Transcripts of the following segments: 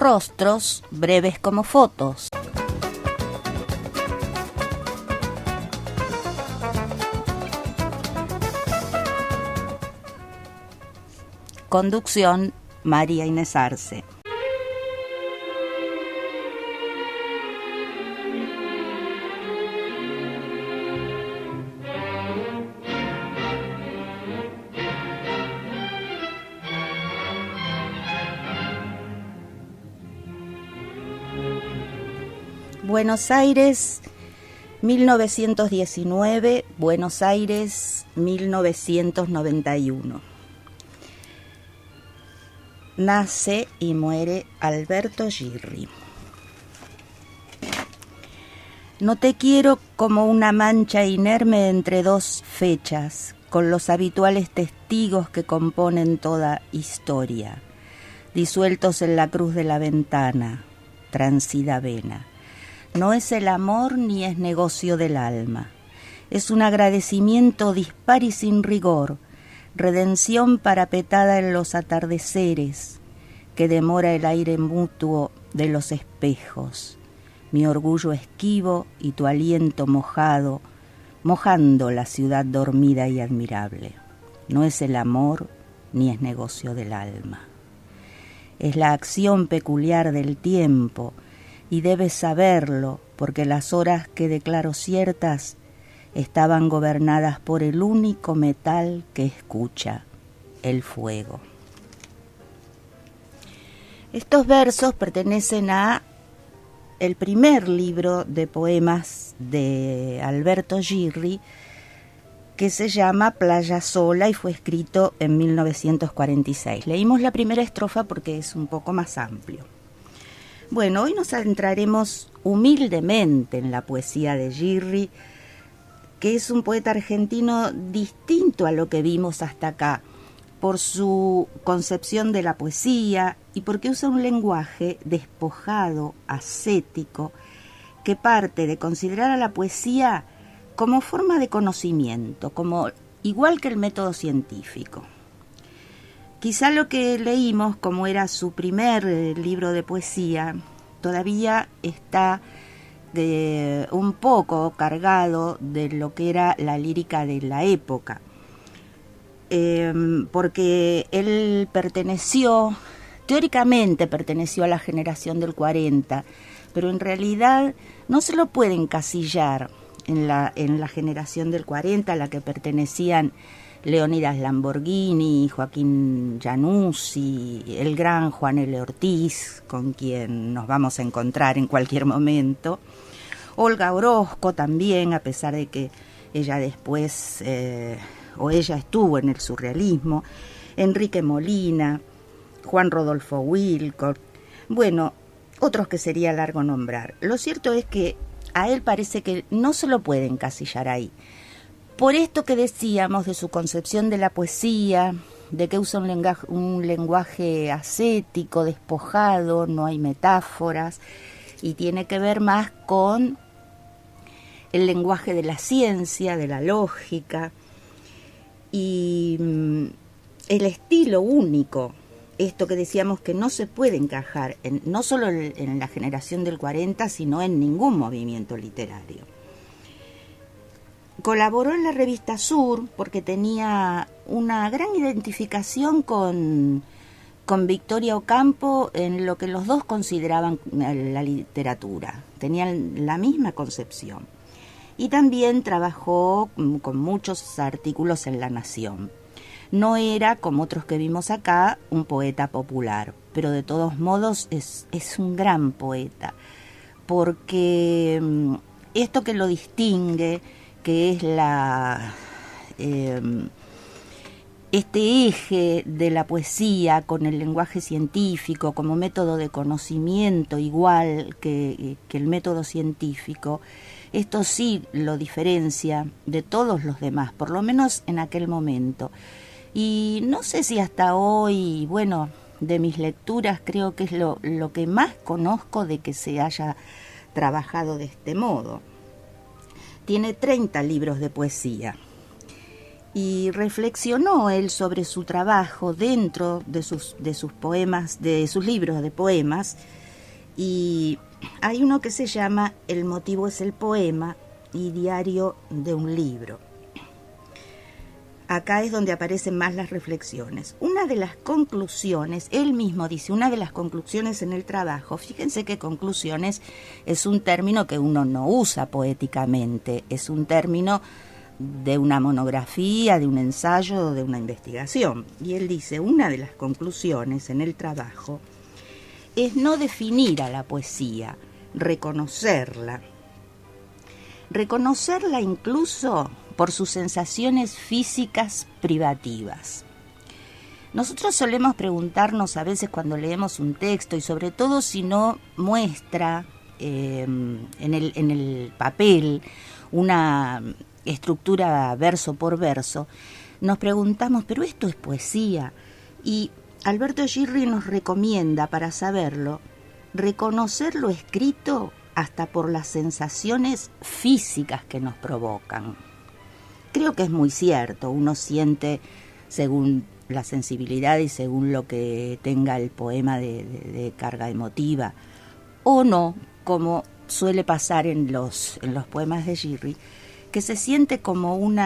rostros breves como fotos. Conducción, María Inés Arce. Buenos Aires, 1919, Buenos Aires, 1991. Nace y muere Alberto Girri. No te quiero como una mancha inerme entre dos fechas, con los habituales testigos que componen toda historia, disueltos en la cruz de la ventana, transida vena. No es el amor ni es negocio del alma. Es un agradecimiento dispar y sin rigor, redención parapetada en los atardeceres, que demora el aire mutuo de los espejos. Mi orgullo esquivo y tu aliento mojado, mojando la ciudad dormida y admirable. No es el amor ni es negocio del alma. Es la acción peculiar del tiempo, y debes saberlo, porque las horas que declaro ciertas estaban gobernadas por el único metal que escucha, el fuego. Estos versos pertenecen a el primer libro de poemas de Alberto Girri, que se llama Playa Sola y fue escrito en 1946. Leímos la primera estrofa porque es un poco más amplio. Bueno, hoy nos adentraremos humildemente en la poesía de Girri, que es un poeta argentino distinto a lo que vimos hasta acá, por su concepción de la poesía y porque usa un lenguaje despojado, ascético, que parte de considerar a la poesía como forma de conocimiento, como igual que el método científico. Quizá lo que leímos, como era su primer libro de poesía, todavía está un poco cargado de lo que era la lírica de la época, porque él teóricamente perteneció a la generación del 40, pero en realidad no se lo puede encasillar en la generación del 40 a la que pertenecían Leónidas Lamborghini, Joaquín Januzzi, el gran Juan L. Ortiz, con quien nos vamos a encontrar en cualquier momento, Olga Orozco también, a pesar de que ella después, ella estuvo en el surrealismo, Enrique Molina, Juan Rodolfo Wilcott, bueno, otros que sería largo nombrar. Lo cierto es que a él parece que no se lo puede encasillar ahí. Por esto que decíamos de su concepción de la poesía, de que usa un lenguaje ascético, despojado, no hay metáforas, y tiene que ver más con el lenguaje de la ciencia, de la lógica, y el estilo único, esto que decíamos que no se puede encajar, no solo en la generación del 40, sino en ningún movimiento literario. Colaboró en la revista Sur porque tenía una gran identificación con Victoria Ocampo en lo que los dos consideraban la literatura. Tenían la misma concepción. Y también trabajó con muchos artículos en La Nación. No era, como otros que vimos acá, un poeta popular, pero de todos modos es un gran poeta, porque esto que lo distingue, que es este eje de la poesía con el lenguaje científico como método de conocimiento igual que el método científico, esto sí lo diferencia de todos los demás, por lo menos en aquel momento. Y no sé si hasta hoy, bueno, de mis lecturas creo que es lo que más conozco de que se haya trabajado de este modo. Tiene 30 libros de poesía Y reflexionó él sobre su trabajo dentro de sus poemas, de sus libros de poemas, y hay uno que se llama El motivo es el poema y Diario de un libro. Acá es donde aparecen más las reflexiones. Una de las conclusiones, él mismo dice, una de las conclusiones en el trabajo, fíjense que conclusiones es un término que uno no usa poéticamente, es un término de una monografía, de un ensayo, de una investigación. Y él dice, una de las conclusiones en el trabajo es no definir a la poesía, reconocerla. Reconocerla incluso por sus sensaciones físicas privativas. Nosotros solemos preguntarnos a veces cuando leemos un texto, y sobre todo si no muestra en el papel una estructura verso por verso, nos preguntamos, ¿pero esto es poesía? Y Alberto Girri nos recomienda, para saberlo, reconocer lo escrito hasta por las sensaciones físicas que nos provocan. Creo que es muy cierto, uno siente según la sensibilidad y según lo que tenga el poema de carga emotiva, o no, como suele pasar en los poemas de Girri, que se siente como un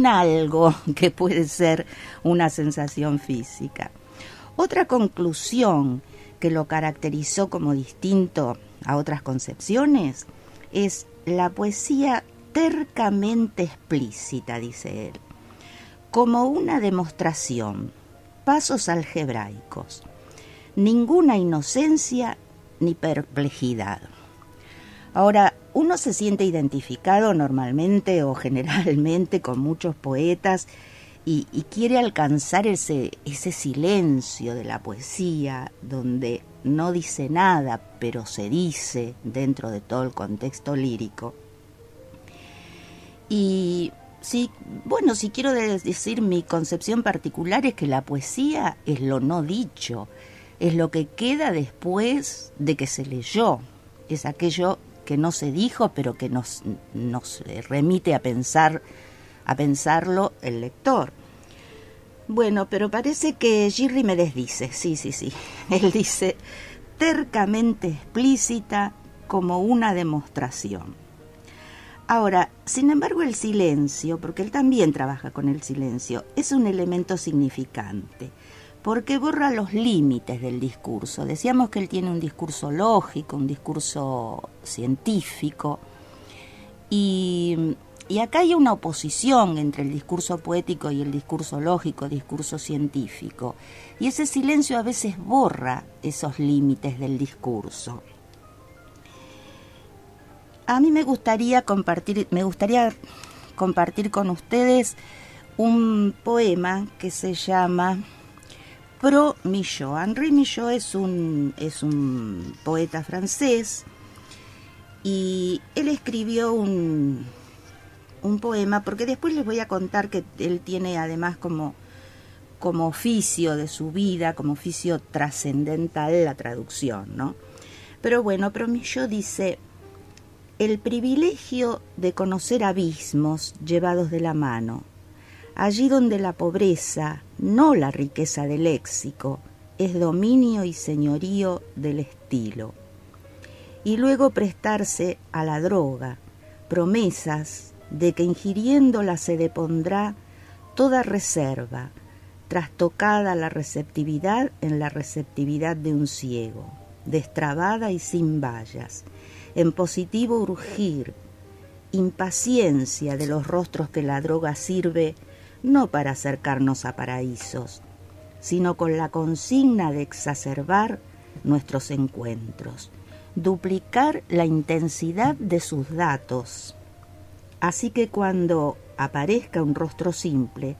algo que puede ser una sensación física. Otra conclusión que lo caracterizó como distinto a otras concepciones es la poesía tercamente explícita, dice él, como una demostración, pasos algebraicos, ninguna inocencia ni perplejidad. Ahora, uno se siente identificado normalmente o generalmente con muchos poetas y quiere alcanzar ese silencio de la poesía donde no dice nada, pero se dice dentro de todo el contexto lírico. Y si quiero decir mi concepción particular es que la poesía es lo no dicho, es lo que queda después de que se leyó, es aquello que no se dijo, pero que nos remite a pensarlo el lector. Bueno, pero parece que Girri me desdice, sí. Él dice, tercamente explícita como una demostración. Ahora, sin embargo, el silencio, porque él también trabaja con el silencio, es un elemento significante, porque borra los límites del discurso. Decíamos que él tiene un discurso lógico, un discurso científico, y acá hay una oposición entre el discurso poético y el discurso lógico, discurso científico, y ese silencio a veces borra esos límites del discurso. A mí me gustaría compartir con ustedes un poema que se llama Pro Millot. Henri Millot es un poeta francés y él escribió un poema, porque después les voy a contar que él tiene además como oficio de su vida, como oficio trascendental la traducción, ¿no? Pero bueno, Pro Millot dice: el privilegio de conocer abismos llevados de la mano, allí donde la pobreza, no la riqueza del léxico, es dominio y señorío del estilo. Y luego prestarse a la droga, promesas de que ingiriéndola se depondrá toda reserva, trastocada la receptividad en la receptividad de un ciego, destrabada y sin vallas, en positivo urgir, impaciencia de los rostros que la droga sirve no para acercarnos a paraísos, sino con la consigna de exacerbar nuestros encuentros, duplicar la intensidad de sus datos. Así que cuando aparezca un rostro simple,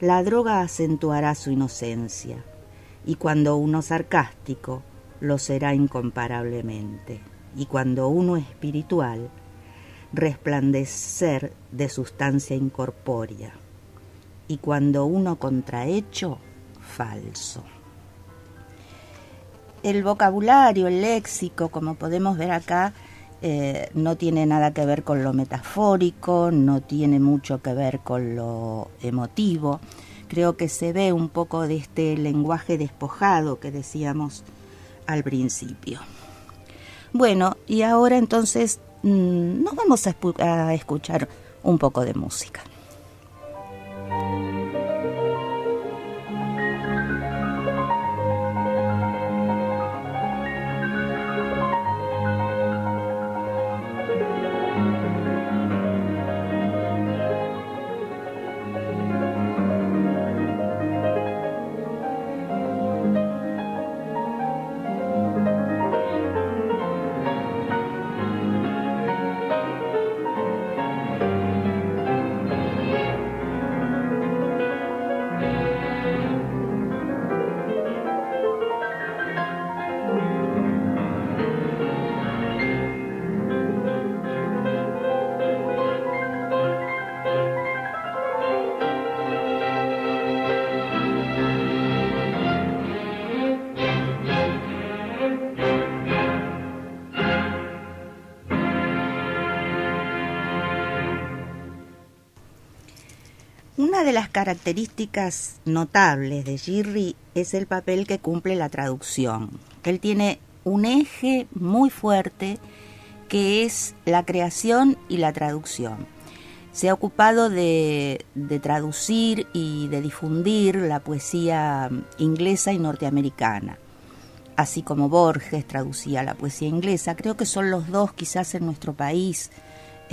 la droga acentuará su inocencia, y cuando uno sarcástico, lo será incomparablemente, y cuando uno espiritual, resplandecer de sustancia incorpórea, y cuando uno contrahecho, falso. El vocabulario, el léxico, como podemos ver acá, no tiene nada que ver con lo metafórico, no tiene mucho que ver con lo emotivo. Creo que se ve un poco de este lenguaje despojado que decíamos al principio. Bueno, y ahora entonces nos vamos a escuchar un poco de música. Una de las características notables de Girri es el papel que cumple la traducción. Él tiene un eje muy fuerte que es la creación y la traducción. Se ha ocupado de traducir y de difundir la poesía inglesa y norteamericana. Así como Borges traducía la poesía inglesa, creo que son los dos quizás en nuestro país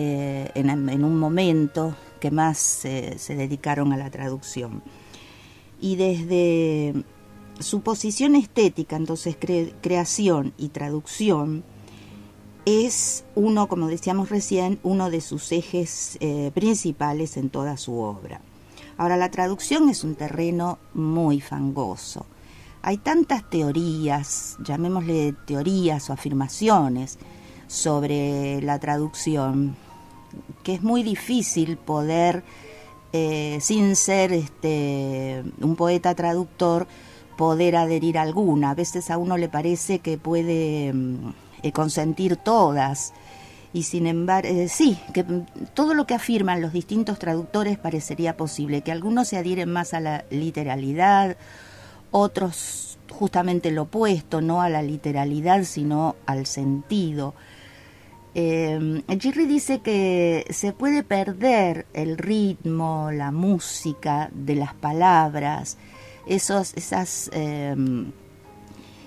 en un momento que más se dedicaron a la traducción. Y desde su posición estética, entonces creación y traducción, es uno, como decíamos recién, uno de sus ejes principales en toda su obra. Ahora, la traducción es un terreno muy fangoso. Hay tantas teorías, llamémosle teorías o afirmaciones, sobre la traducción, que es muy difícil poder, sin ser un poeta traductor, poder adherir a alguna. A veces a uno le parece que puede consentir todas, y sin embargo, sí, que todo lo que afirman los distintos traductores parecería posible, que algunos se adhieren más a la literalidad, otros justamente lo opuesto, no a la literalidad, sino al sentido. Girri dice que se puede perder el ritmo, la música de las palabras, esas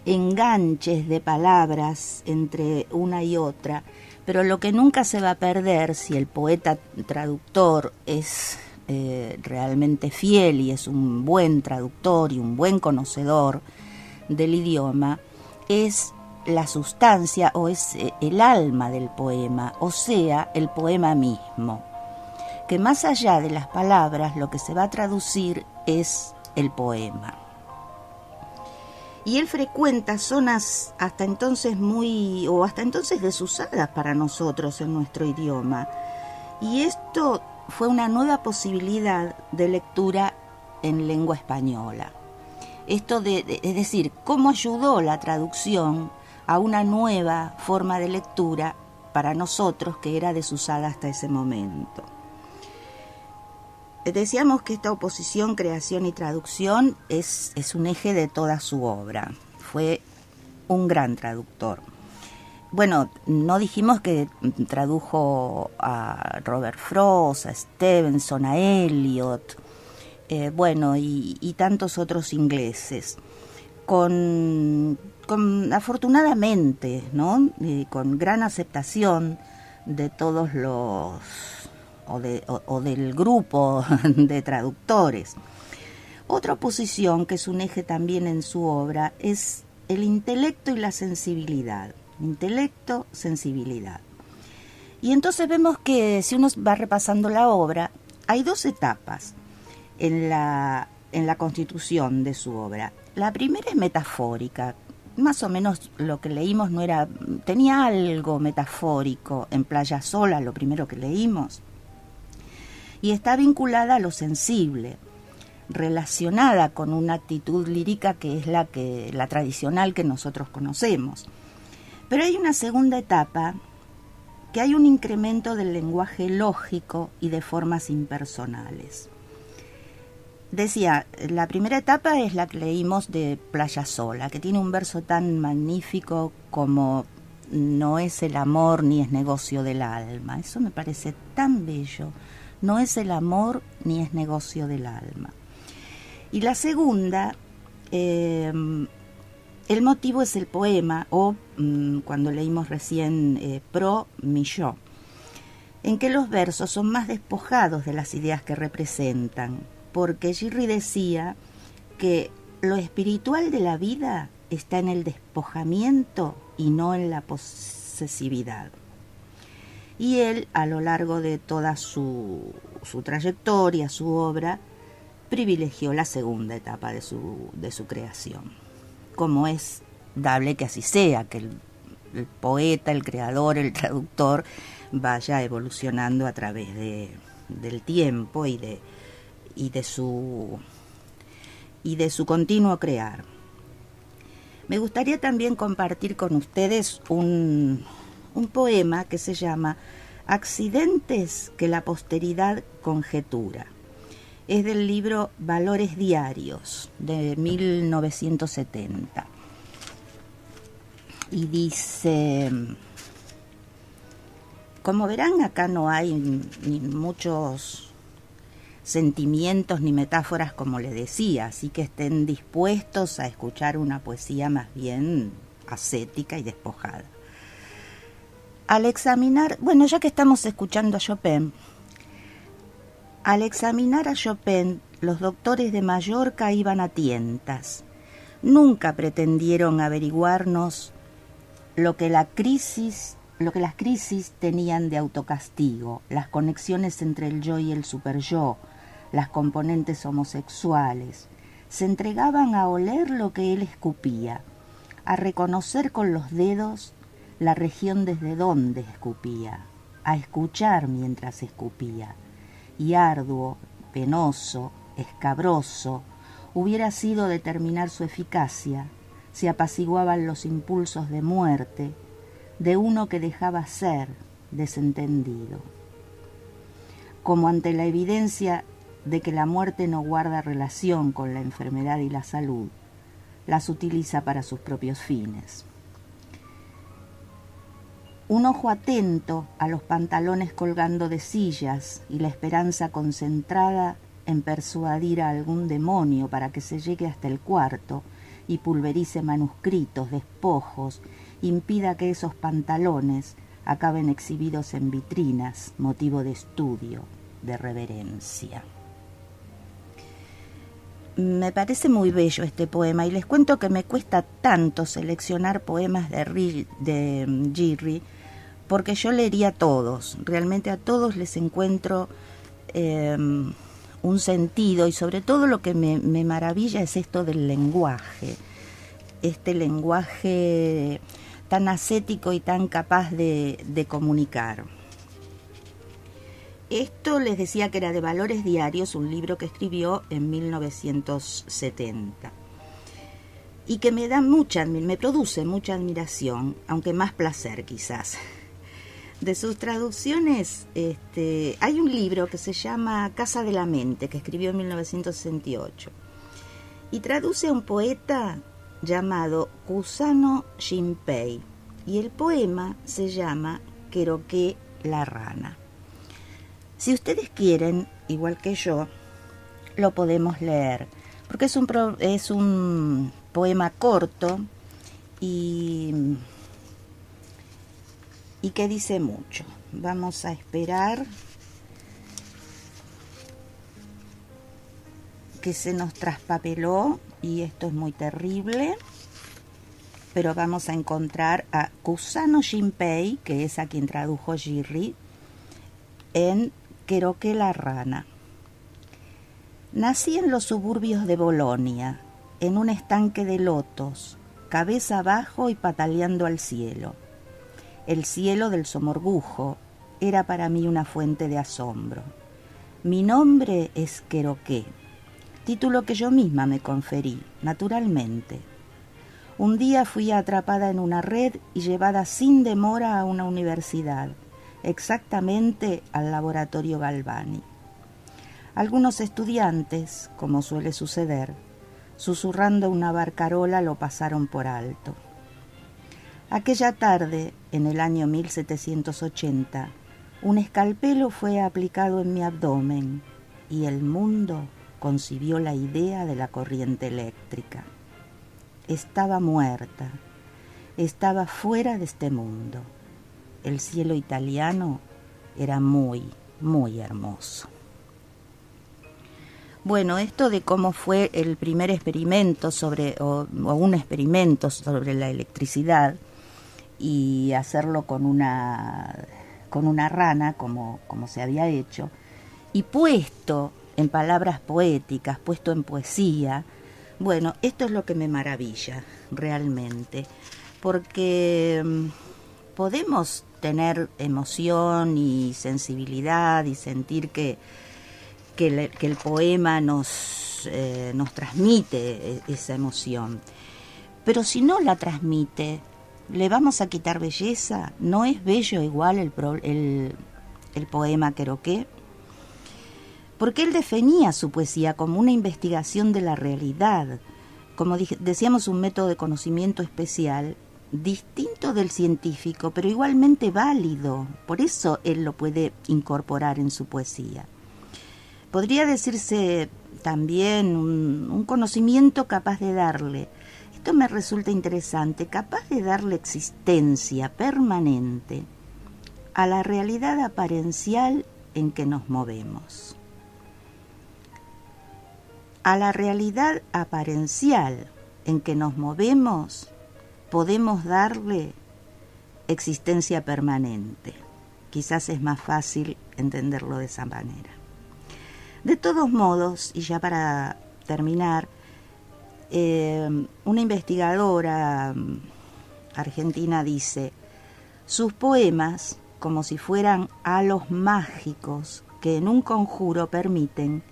enganches de palabras entre una y otra, pero lo que nunca se va a perder si el poeta traductor es realmente fiel y es un buen traductor y un buen conocedor del idioma, es la sustancia o es el alma del poema, o sea, el poema mismo, que más allá de las palabras lo que se va a traducir es el poema. Y él frecuenta zonas hasta entonces desusadas para nosotros en nuestro idioma, y esto fue una nueva posibilidad de lectura en lengua española. Esto es decir, cómo ayudó la traducción a una nueva forma de lectura para nosotros que era desusada hasta ese momento. Decíamos que esta oposición, creación y traducción es un eje de toda su obra. Fue un gran traductor. Bueno, no dijimos que tradujo a Robert Frost, a Stevenson, a Eliot, y tantos otros ingleses. Afortunadamente, ¿no? Con gran aceptación de todos los o del grupo de traductores. Otra oposición que es un eje también en su obra es el intelecto y la sensibilidad. Intelecto, sensibilidad. Y entonces vemos que si uno va repasando la obra, hay dos etapas en la constitución de su obra. La primera es metafórica. Más o menos lo que leímos tenía algo metafórico en Playa Sola, lo primero que leímos, y está vinculada a lo sensible, relacionada con una actitud lírica que es la tradicional que nosotros conocemos. Pero hay una segunda etapa que hay un incremento del lenguaje lógico y de formas impersonales. Decía, la primera etapa es la que leímos de Playa Sola, que tiene un verso tan magnífico como no es el amor ni es negocio del alma. Eso me parece tan bello. No es el amor ni es negocio del alma. Y la segunda, el motivo es el poema, o cuando leímos recién Pro mi yo, en que los versos son más despojados de las ideas que representan, porque Girri decía que lo espiritual de la vida está en el despojamiento y no en la posesividad. Y él, a lo largo de toda su trayectoria, su obra, privilegió la segunda etapa de su creación. Como es dable que así sea, que el poeta, el creador, el traductor vaya evolucionando a través del tiempo y de su continuo crear. Me gustaría también compartir con ustedes un poema que se llama Accidentes que la posteridad conjetura. Es del libro Valores Diarios de 1970. Y dice, como verán, acá no hay ni muchos sentimientos ni metáforas, como les decía, así que estén dispuestos a escuchar una poesía más bien ascética y despojada. Al examinar, bueno, ya que estamos escuchando a Chopin, al examinar a Chopin, los doctores de Mallorca iban a tientas. Nunca pretendieron averiguarnos lo que las crisis tenían de autocastigo, las conexiones entre el yo y el superyo, las componentes homosexuales. Se entregaban a oler lo que él escupía, a reconocer con los dedos la región desde donde escupía, a escuchar mientras escupía. Y arduo, penoso, escabroso, hubiera sido determinar su eficacia si apaciguaban los impulsos de muerte de uno que dejaba ser desentendido. Como ante la evidencia de que la muerte no guarda relación con la enfermedad y la salud, las utiliza para sus propios fines. Un ojo atento a los pantalones colgando de sillas y la esperanza concentrada en persuadir a algún demonio para que se llegue hasta el cuarto y pulverice manuscritos, despojos, impida que esos pantalones acaben exhibidos en vitrinas, motivo de estudio, de reverencia. Me parece muy bello este poema y les cuento que me cuesta tanto seleccionar poemas de Girri, porque yo leería todos, realmente a todos les encuentro un sentido, y sobre todo lo que me maravilla es esto del lenguaje, este lenguaje tan ascético y tan capaz de comunicar. Esto les decía que era de Valores Diarios, un libro que escribió en 1970 y que me produce mucha admiración, aunque más placer quizás. De sus traducciones, hay un libro que se llama Casa de la Mente, que escribió en 1968, y traduce a un poeta llamado Kusano Shinpei, y el poema se llama Keroke la rana. Si ustedes quieren, igual que yo, lo podemos leer, porque es un poema corto y que dice mucho. Vamos a esperar que se nos traspapeló, y esto es muy terrible, pero vamos a encontrar a Kusano Shinpei, que es a quien tradujo Girri, en Keroke la rana. Nací en los suburbios de Bolonia, en un estanque de lotos, cabeza abajo y pataleando al cielo. El cielo del Somorgujo era para mí una fuente de asombro. Mi nombre es Keroke, título que yo misma me conferí, naturalmente. Un día fui atrapada en una red y llevada sin demora a una universidad. exactamente al laboratorio Galvani. Algunos estudiantes, como suele suceder, susurrando una barcarola lo pasaron por alto. Aquella tarde, en el año 1780, un escalpelo fue aplicado en mi abdomen y el mundo concibió la idea de la corriente eléctrica. Estaba muerta, estaba fuera de este mundo. El cielo italiano era muy, muy hermoso. Bueno, esto de cómo fue el primer experimento o un experimento sobre la electricidad y hacerlo con una rana, como se había hecho, y puesto en palabras poéticas, puesto en poesía, bueno, esto es lo que me maravilla realmente, porque podemos tener emoción y sensibilidad y sentir que el poema nos transmite esa emoción. Pero si no la transmite, ¿le vamos a quitar belleza? ¿No es bello igual el poema Querocé? Porque él definía su poesía como una investigación de la realidad, como decíamos, un método de conocimiento especial, distinto del científico, pero igualmente válido. Por eso él lo puede incorporar en su poesía. Podría decirse también un conocimiento capaz de darle, esto me resulta interesante, capaz de darle existencia permanente a la realidad aparencial en que nos movemos. A la realidad aparencial en que nos movemos podemos darle existencia permanente. Quizás es más fácil entenderlo de esa manera. De todos modos, y ya para terminar, una investigadora argentina dice: sus poemas, como si fueran halos mágicos que en un conjuro permiten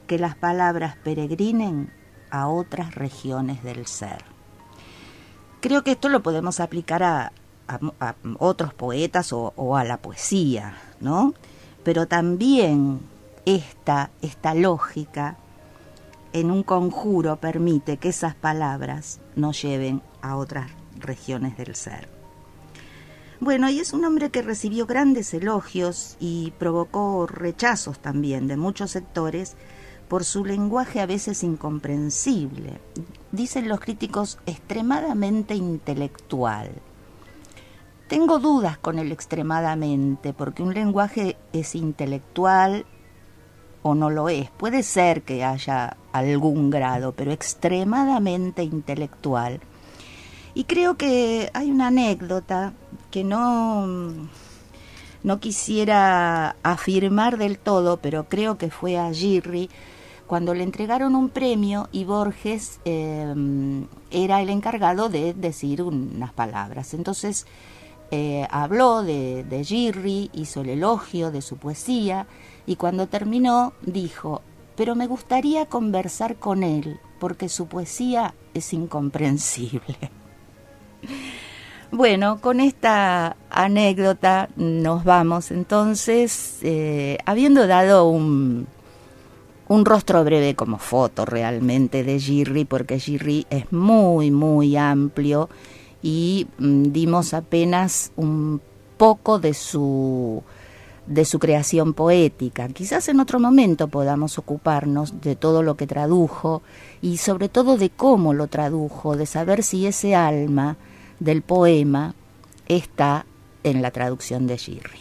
que las palabras peregrinen a otras regiones del ser. Creo que esto lo podemos aplicar a otros poetas o a la poesía, ¿no? Pero también esta lógica en un conjuro permite que esas palabras nos lleven a otras regiones del ser. Bueno, y es un hombre que recibió grandes elogios y provocó rechazos también de muchos sectores por su lenguaje a veces incomprensible. Dicen los críticos, extremadamente intelectual. Tengo dudas con el extremadamente, porque un lenguaje es intelectual o no lo es. Puede ser que haya algún grado, pero extremadamente intelectual. Y creo que hay una anécdota que no quisiera afirmar del todo, pero creo que fue a Girri cuando le entregaron un premio y Borges era el encargado de decir unas palabras. Entonces habló de Girri, hizo el elogio de su poesía y cuando terminó dijo: pero me gustaría conversar con él porque su poesía es incomprensible. Bueno, con esta anécdota nos vamos entonces, habiendo dado un rostro breve como foto realmente de Girri, porque Girri es muy, muy amplio y dimos apenas un poco de su creación poética. Quizás en otro momento podamos ocuparnos de todo lo que tradujo y sobre todo de cómo lo tradujo, de saber si ese alma del poema está en la traducción de Girri.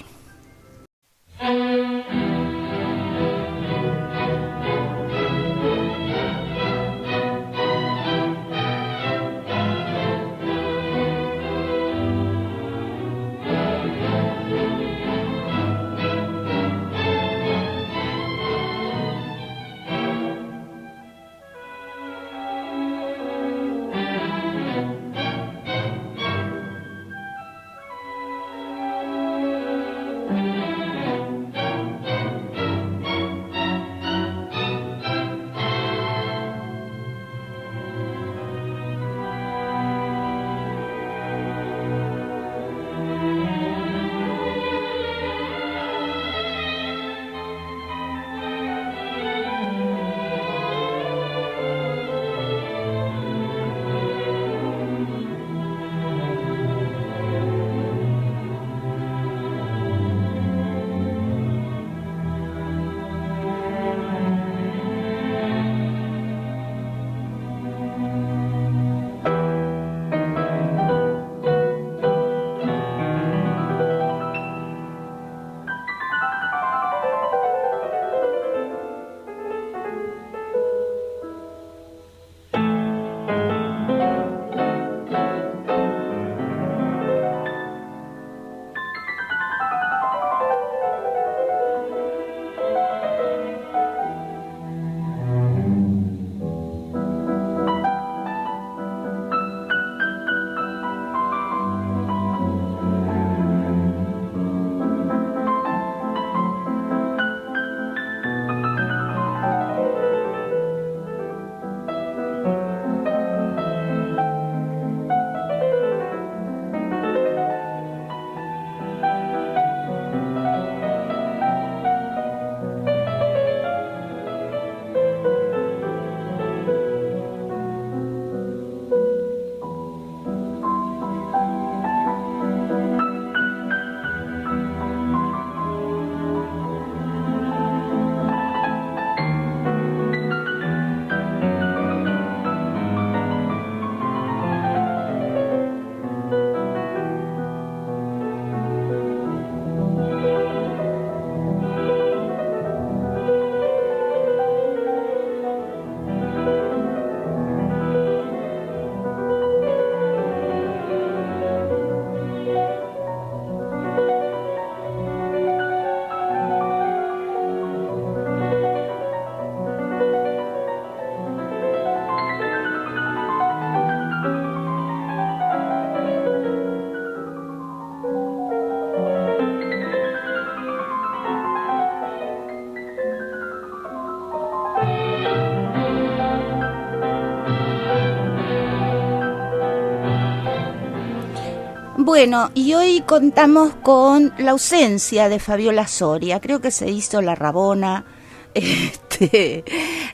Bueno, y hoy contamos con la ausencia de Fabiola Soria. Creo que se hizo la rabona.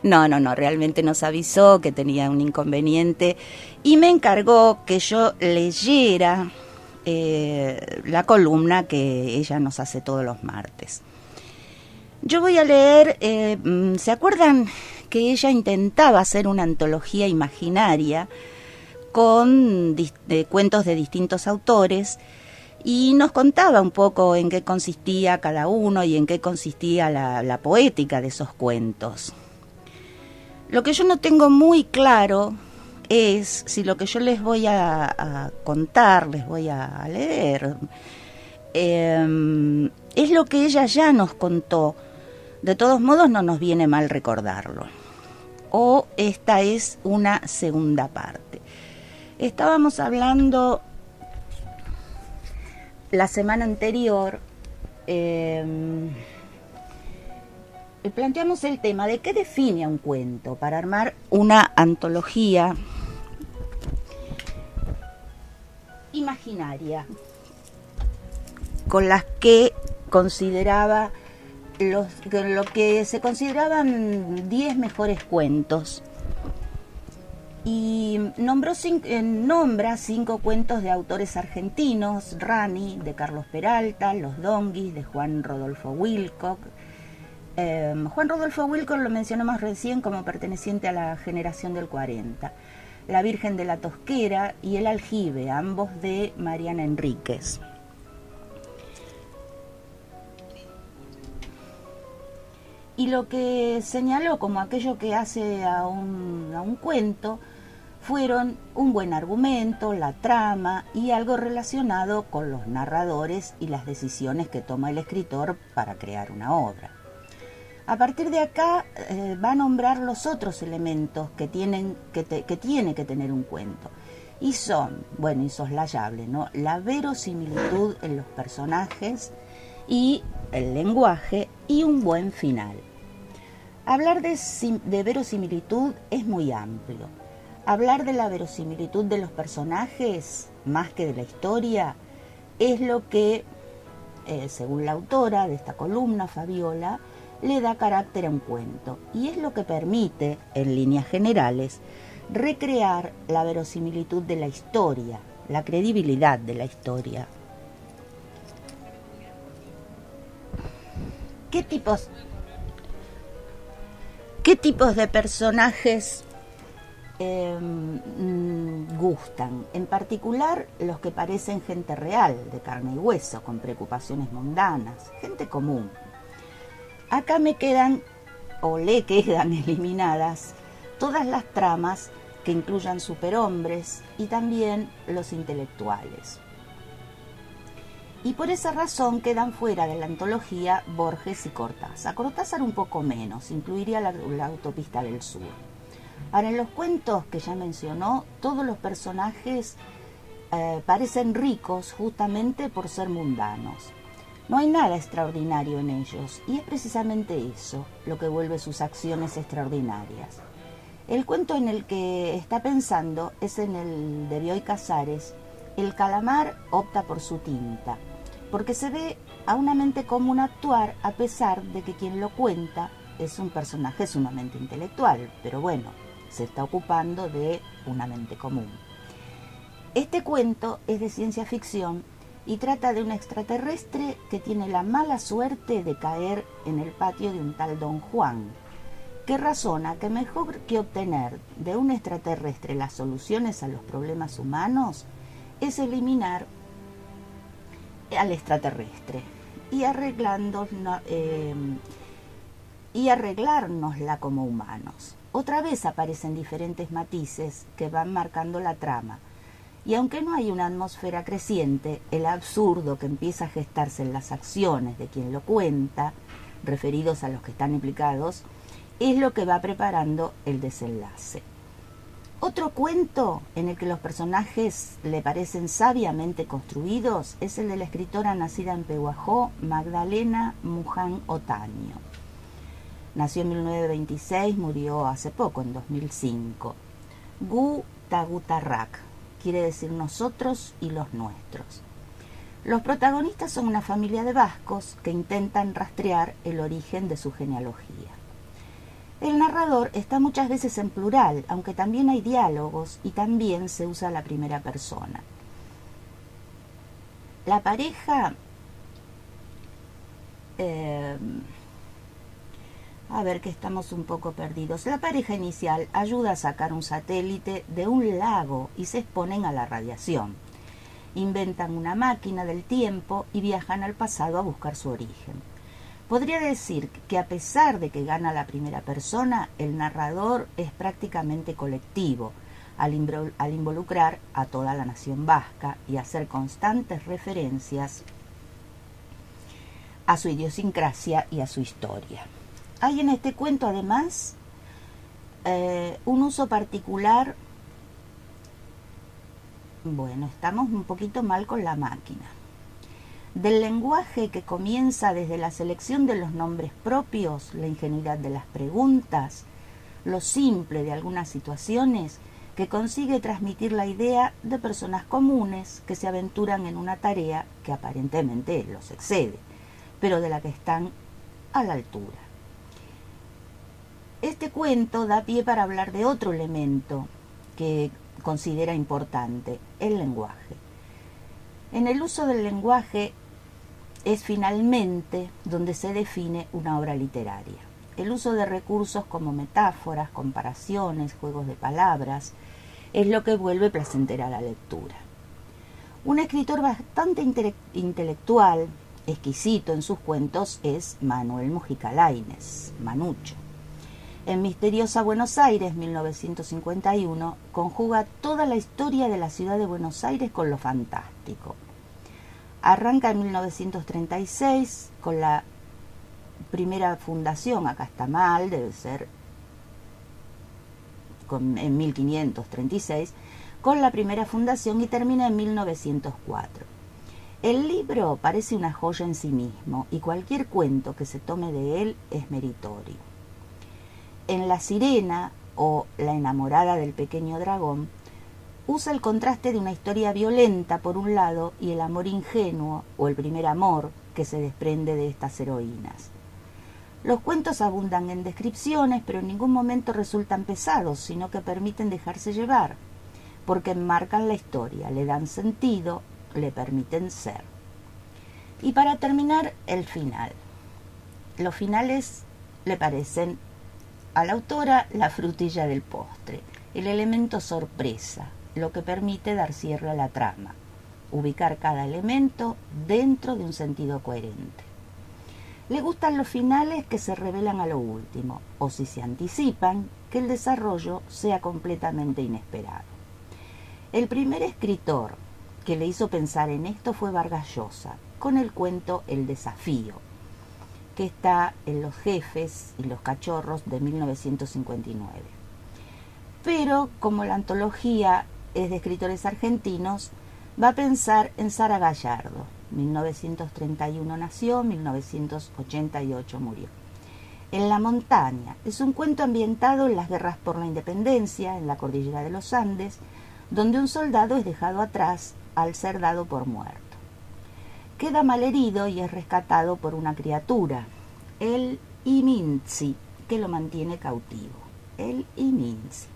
No, realmente nos avisó que tenía un inconveniente y me encargó que yo leyera la columna que ella nos hace todos los martes. Yo voy a leer, ¿se acuerdan que ella intentaba hacer una antología imaginaria con cuentos de distintos autores? Y nos contaba un poco en qué consistía cada uno y en qué consistía la poética de esos cuentos. Lo que yo no tengo muy claro es si lo que yo les voy a contar, les voy a leer, es lo que ella ya nos contó. De todos modos no nos viene mal recordarlo. O esta es una segunda parte. Estábamos hablando la semana anterior, planteamos el tema de qué define a un cuento para armar una antología imaginaria con las que consideraba lo que se consideraban 10 mejores cuentos. Y nombra 5 cuentos de autores argentinos: Rani, de Carlos Peralta, Los Donguis, de Juan Rodolfo Wilcock. Juan Rodolfo Wilcock lo mencionamos recién como perteneciente a la generación del 40. La Virgen de la Tosquera y El Aljibe, ambos de Mariana Enríquez. Y lo que señaló como aquello que hace a un cuento fueron un buen argumento, la trama y algo relacionado con los narradores y las decisiones que toma el escritor para crear una obra. A partir de acá va a nombrar los otros elementos que tiene que tener un cuento. Y son, bueno, insoslayables, ¿no? La verosimilitud en los personajes y el lenguaje y un buen final. Hablar de verosimilitud es muy amplio. Hablar de la verosimilitud de los personajes, más que de la historia, es lo que, según la autora de esta columna, Fabiola, le da carácter a un cuento. Y es lo que permite, en líneas generales, recrear la verosimilitud de la historia, la credibilidad de la historia. ¿Qué tipos de personajes gustan? En particular los que parecen gente real, de carne y hueso, con preocupaciones mundanas, gente común. Acá le quedan eliminadas todas las tramas que incluyan superhombres y también los intelectuales. Y por esa razón quedan fuera de la antología Borges y Cortázar. Cortázar un poco menos, incluiría la Autopista del Sur. Ahora, en los cuentos que ya mencionó, todos los personajes parecen ricos justamente por ser mundanos. No hay nada extraordinario en ellos, y es precisamente eso lo que vuelve sus acciones extraordinarias. El cuento en el que está pensando es en el de Bioy Casares. El calamar opta por su tinta, porque se ve a una mente común actuar a pesar de que quien lo cuenta es un personaje sumamente intelectual, pero bueno, se está ocupando de una mente común. Este cuento es de ciencia ficción y trata de un extraterrestre que tiene la mala suerte de caer en el patio de un tal Don Juan, que razona que mejor que obtener de un extraterrestre las soluciones a los problemas humanos es eliminar al extraterrestre y arreglárnosla como humanos. Otra vez aparecen diferentes matices que van marcando la trama, y aunque no hay una atmósfera creciente, el absurdo que empieza a gestarse en las acciones de quien lo cuenta, referidos a los que están implicados, es lo que va preparando el desenlace. Otro cuento en el que los personajes le parecen sabiamente construidos es el de la escritora nacida en Pehuajó, Magdalena Muján Otaño. Nació en 1926, murió hace poco, en 2005. Gu Tagutarrak, quiere decir nosotros y los nuestros. Los protagonistas son una familia de vascos que intentan rastrear el origen de su genealogía. El narrador está muchas veces en plural, aunque también hay diálogos y también se usa la primera persona. La pareja... a ver, que estamos un poco perdidos. La pareja inicial ayuda a sacar un satélite de un lago y se exponen a la radiación. Inventan una máquina del tiempo y viajan al pasado a buscar su origen. Podría decir que a pesar de que gana la primera persona, el narrador es prácticamente colectivo al involucrar a toda la nación vasca y hacer constantes referencias a su idiosincrasia y a su historia. Hay en este cuento además un uso particular. Bueno, estamos un poquito mal con la máquina. Del lenguaje que comienza desde la selección de los nombres propios, la ingenuidad de las preguntas, lo simple de algunas situaciones, que consigue transmitir la idea de personas comunes que se aventuran en una tarea que aparentemente los excede, pero de la que están a la altura. Este cuento da pie para hablar de otro elemento que considera importante, el lenguaje. En el uso del lenguaje es finalmente donde se define una obra literaria. El uso de recursos como metáforas, comparaciones, juegos de palabras, es lo que vuelve placentera la lectura. Un escritor bastante intelectual, exquisito en sus cuentos, es Manuel Mujica Lainez, Manucho. En Misteriosa Buenos Aires, 1951, conjuga toda la historia de la ciudad de Buenos Aires con lo fantástico. Arranca en 1936 con la primera fundación, acá está mal, debe ser en 1536, con la primera fundación y termina en 1904. El libro parece una joya en sí mismo y cualquier cuento que se tome de él es meritorio. En La Sirena o La enamorada del pequeño dragón, usa el contraste de una historia violenta por un lado y el amor ingenuo o el primer amor que se desprende de estas heroínas. Los cuentos abundan en descripciones, pero en ningún momento resultan pesados, sino que permiten dejarse llevar, porque enmarcan la historia, le dan sentido, le permiten ser. Y para terminar, el final. Los finales le parecen a la autora la frutilla del postre, el elemento sorpresa, lo que permite dar cierre a la trama, ubicar cada elemento dentro de un sentido coherente. Le gustan los finales que se revelan a lo último, o si se anticipan, que el desarrollo sea completamente inesperado. El primer escritor que le hizo pensar en esto fue Vargas Llosa, con el cuento El desafío, que está en Los jefes y los cachorros de 1959. Pero como la antología es de escritores argentinos, va a pensar en Sara Gallardo. 1931 nació, 1988 murió. En la montaña es un cuento ambientado en las guerras por la independencia, en la cordillera de los Andes, donde un soldado es dejado atrás al ser dado por muerto. Queda malherido y es rescatado por una criatura, el Iminzi, que lo mantiene cautivo. El Iminzi.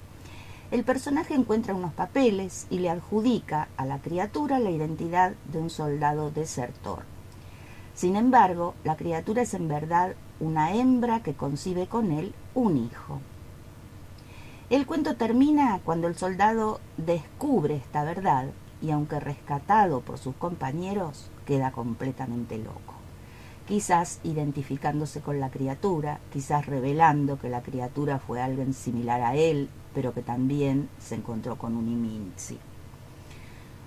El personaje encuentra unos papeles y le adjudica a la criatura la identidad de un soldado desertor. Sin embargo, la criatura es en verdad una hembra que concibe con él un hijo. El cuento termina cuando el soldado descubre esta verdad y, aunque rescatado por sus compañeros, queda completamente loco. Quizás identificándose con la criatura, quizás revelando que la criatura fue alguien similar a él, pero que también se encontró con un Iminzi.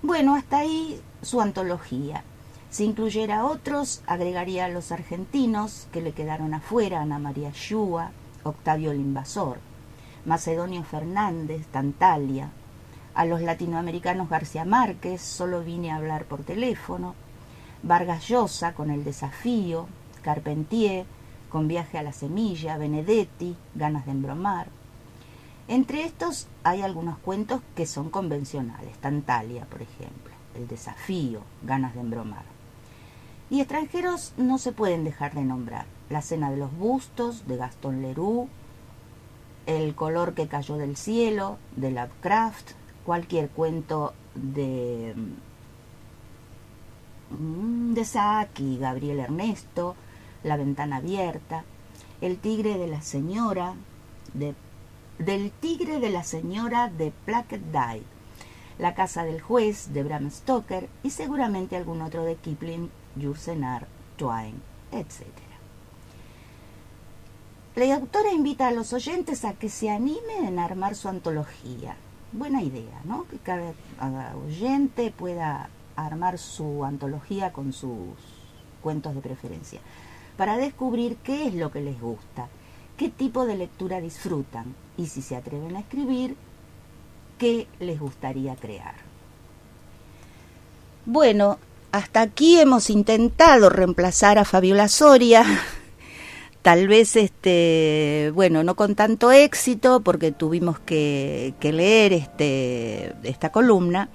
Bueno, hasta ahí su antología. Si incluyera otros, agregaría a los argentinos que le quedaron afuera: Ana María Shua, Octavio el Invasor, Macedonio Fernández, Tantalia, a los latinoamericanos García Márquez, Solo vine a hablar por teléfono, Vargas Llosa con El desafío, Carpentier con Viaje a la semilla, Benedetti, Ganas de embromar. Entre estos hay algunos cuentos que son convencionales, Tantalia, por ejemplo, El desafío, Ganas de embromar. Y extranjeros no se pueden dejar de nombrar, La cena de los bustos, de Gaston Leroux, El color que cayó del cielo, de Lovecraft, cualquier cuento de Saki, Gabriel Ernesto, La ventana abierta, El tigre de la señora, del tigre de la señora de Pluckett Dye, La casa del juez de Bram Stoker y seguramente algún otro de Kipling, Yourcenar, Twain, etc. La autora invita a los oyentes a que se animen a armar su antología. Buena idea, ¿no? Que cada oyente pueda armar su antología con sus cuentos de preferencia, para descubrir qué es lo que les gusta, qué tipo de lectura disfrutan y si se atreven a escribir, qué les gustaría crear. Bueno, hasta aquí hemos intentado reemplazar a Fabiola Soria, tal vez no con tanto éxito porque tuvimos que leer esta columna,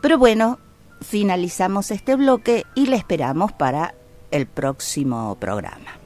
pero bueno, finalizamos este bloque y le esperamos para el próximo programa.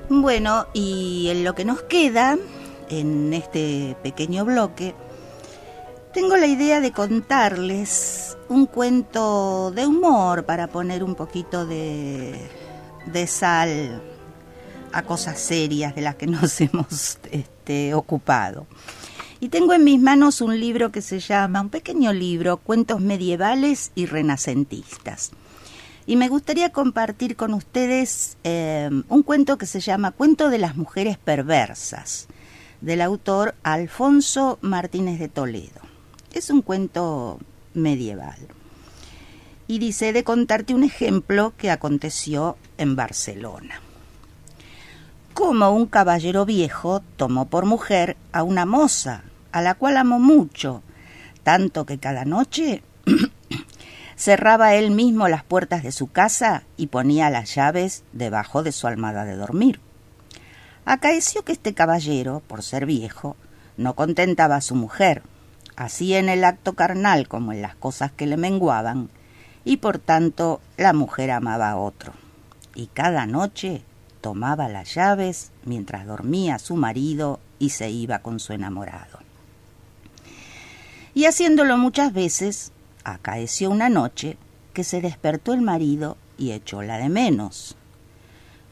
Bueno, y en lo que nos queda, en este pequeño bloque, tengo la idea de contarles un cuento de humor para poner un poquito de sal a cosas serias de las que nos hemos ocupado. Y tengo en mis manos un libro que se llama, un pequeño libro, Cuentos medievales y renacentistas. Y me gustaría compartir con ustedes un cuento que se llama Cuento de las mujeres perversas, del autor Alfonso Martínez de Toledo. Es un cuento medieval. Y dice, de contarte un ejemplo que aconteció en Barcelona. Como un caballero viejo tomó por mujer a una moza, a la cual amó mucho, tanto que cada noche cerraba él mismo las puertas de su casa y ponía las llaves debajo de su almohada de dormir. Acaeció que este caballero, por ser viejo, no contentaba a su mujer, así en el acto carnal como en las cosas que le menguaban, y por tanto la mujer amaba a otro. Y cada noche tomaba las llaves mientras dormía su marido y se iba con su enamorado. Y haciéndolo muchas veces, acaeció una noche que se despertó el marido y echóla de menos.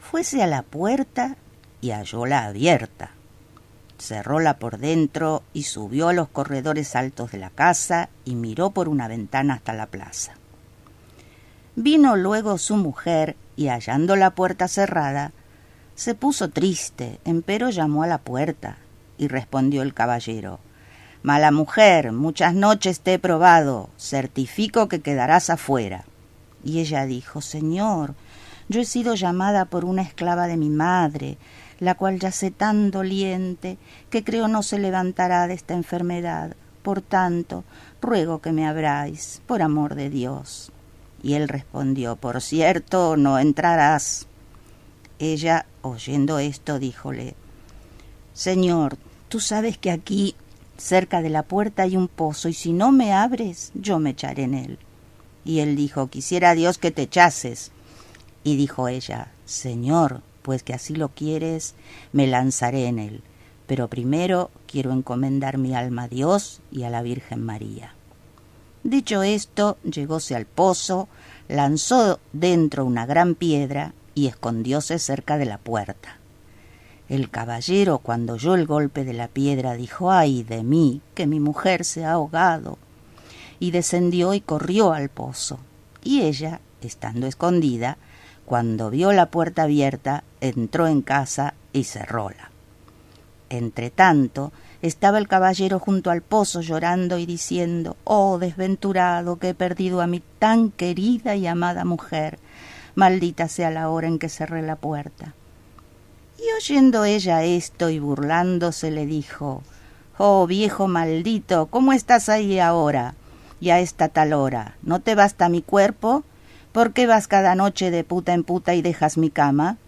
Fuese a la puerta y hallóla abierta. Cerróla por dentro y subió a los corredores altos de la casa y miró por una ventana hasta la plaza. Vino luego su mujer y hallando la puerta cerrada, se puso triste, empero llamó a la puerta y respondió el caballero: «Mala mujer, muchas noches te he probado, certifico que quedarás afuera». Y ella dijo: «Señor, yo he sido llamada por una esclava de mi madre, la cual yace tan doliente que creo no se levantará de esta enfermedad. Por tanto, ruego que me abráis, por amor de Dios». Y él respondió: «Por cierto, no entrarás». Ella, oyendo esto, díjole: «Señor, tú sabes que aquí cerca de la puerta hay un pozo, y si no me abres, yo me echaré en él». Y él dijo: «Quisiera Dios que te echases». Y dijo ella: «Señor, pues que así lo quieres, me lanzaré en él. pero primero quiero encomendar mi alma a Dios y a la Virgen María. Dicho esto, llegóse al pozo, lanzó dentro una gran piedra y escondióse cerca de la puerta. El caballero, cuando oyó el golpe de la piedra, dijo: «¡Ay de mí, que mi mujer se ha ahogado!» Y descendió y corrió al pozo. Y ella, estando escondida, cuando vio la puerta abierta, entró en casa y cerróla. Entretanto, estaba el caballero junto al pozo llorando y diciendo: «Oh, desventurado, que he perdido a mi tan querida y amada mujer, maldita sea la hora en que cerré la puerta». Y oyendo ella esto y burlándose, le dijo: «Oh, viejo maldito, ¿cómo estás ahí ahora y a esta tal hora? ¿No te basta mi cuerpo? ¿Por qué vas cada noche de puta en puta y dejas mi cama?»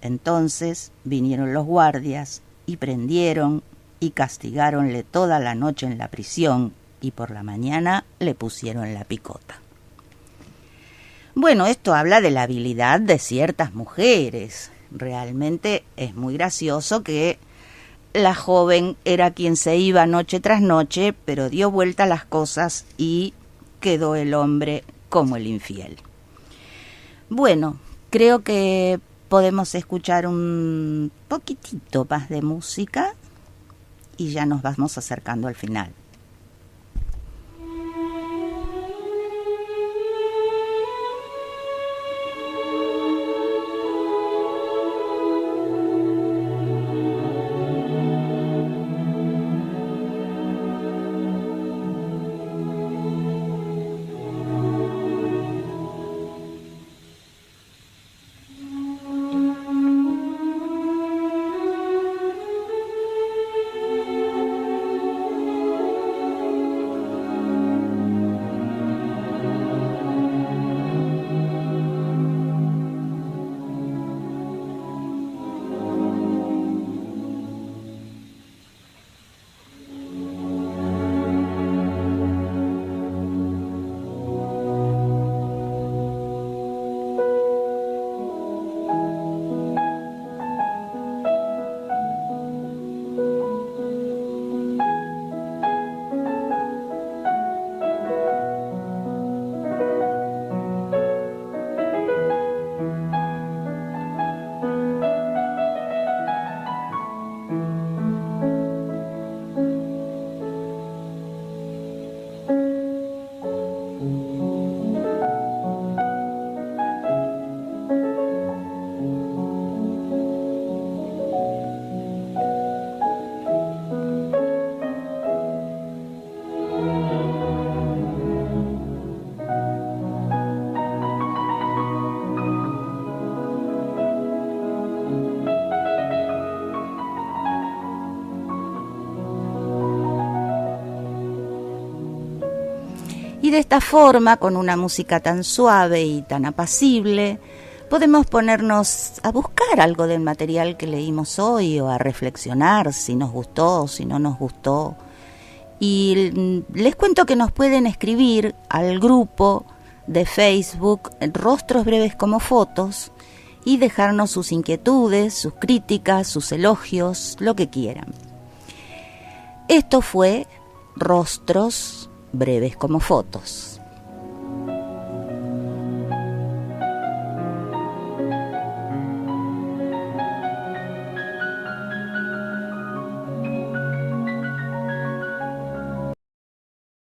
Entonces vinieron los guardias y prendieron y castigáronle toda la noche en la prisión y por la mañana le pusieron la picota. Bueno, esto habla de la habilidad de ciertas mujeres. Realmente es muy gracioso que la joven era quien se iba noche tras noche, pero dio vuelta a las cosas y quedó el hombre como el infiel. Bueno, creo que podemos escuchar un poquitito más de música y ya nos vamos acercando al final. Y de esta forma, con una música tan suave y tan apacible, podemos ponernos a buscar algo del material que leímos hoy o a reflexionar si nos gustó o si no nos gustó. Y les cuento que nos pueden escribir al grupo de Facebook Rostros Breves como Fotos y dejarnos sus inquietudes, sus críticas, sus elogios, lo que quieran. Esto fue Rostros Breves como Fotos.